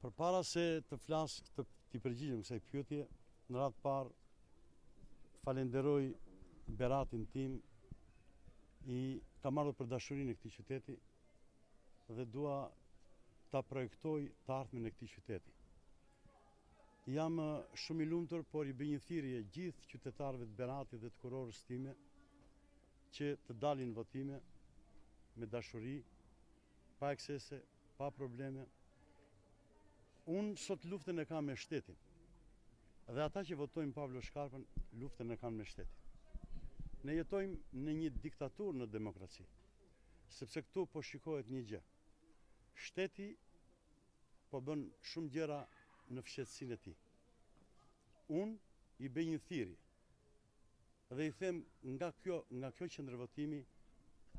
Përpara se të flas të përgjigjem kësaj pyetje, në radhë parë falenderoj Beratin tim, kam ardhur për dashurinë e këtij qyteti dhe dua ta projektoj të ardhmen e këtij qyteti. Jam shumë i lumtur, por i bëj një thirrje gjithë qytetarëve të Beratit dhe të kurorës time që të dalin në votime me dashuri, pa eksese, pa probleme. Unë sot luftën e kam me shtetin, dhe ata që votojnë Pavlo Shkarpën luftën e kanë me shtetin. Ne jetojmë në një diktaturë në demokraci, sepse këtu po shikohet një gjë. Shteti po bën shumë gjëra në fshehtësinë e tij. Unë i bëj një thirrje dhe i them nga kjo qendrëvotimi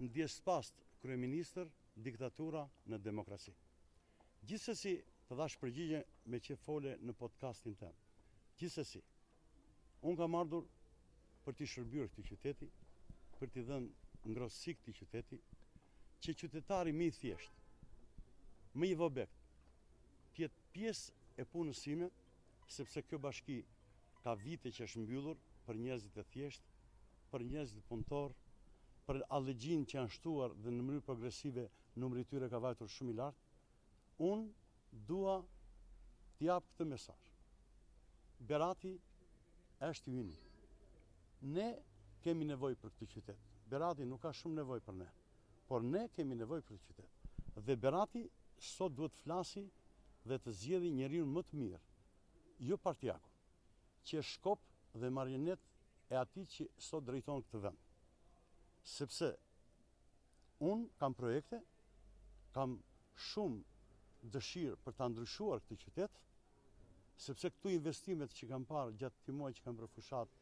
ndjes past kryeministër, diktatura në demokraci. Gjithsesi, të dhash përgjigje me që fole në podcastin tem. Gjithsesi, unë kam ardhur për t'i shërbyer këtij qyteti, për t'i dhënë ngrohtësi këtij qyteti, që qytetari më i thjesht, më i vobekt, t'jetë pjesë e punës sime, sepse kjo bashki ka vite që është mbyllur për njerëzit e thjesht, për njerëzit punëtor, për allëgjin që janë shtuar dhe në mënyrë progresive numri i tyre ka vajtur shumë i lartë. Unë dua t'i jap këtë mesazh. Berati është yni. Ne kemi nevojë për këtë qytet. Berati nuk ka shumë nevojë për ne, por ne kemi nevojë për këtë qytet. Dhe Berati sot duhet të flasi dhe të zgjedhë njeriu më të mirë, jo partijakun, që është shkop dhe marionet e atij që sot drejton këtë vend. Sepse unë kam projekte, kam shumë dëshirë për ta ndryshuar këtë qytet, sepse këtu investimet që kam parë gjatë këtij muaji që kam bërë fushat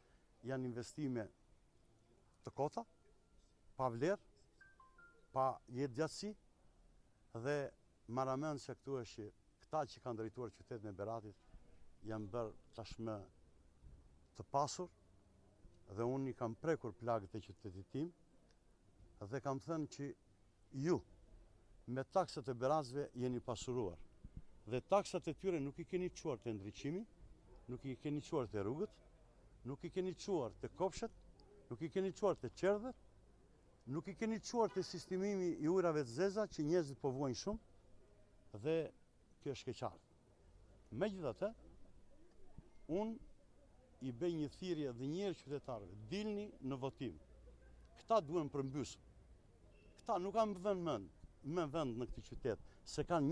janë investime të kota, pa vlerë, pa jetëgjatësi, dhe marr mend se këtu është që këta që kanë drejtuar qytetin e Beratit janë bërë tashmë të pasur, dhe unë i kam prekur plagët e qytetit tim dhe kam thënë që ju me taksat e Beratësve jeni pasuruar. Dhe taksat e tyre nuk i keni çuar te ndriçimi, nuk i keni çuar te rrugët, nuk i keni çuar te kopshet, nuk i keni çuar te qerdhet, nuk i keni çuar te sistemimi i ujrave të zeza që njerëzit po vuajnë shumë, dhe kjo është keqardhë. Megjithatë, unë i bëj një thirrje dhe një herë qytetarëve, dilni në votim. Këta duhen përmbysur. Këta nuk kanë vënë mend në këtë qytet, se kanë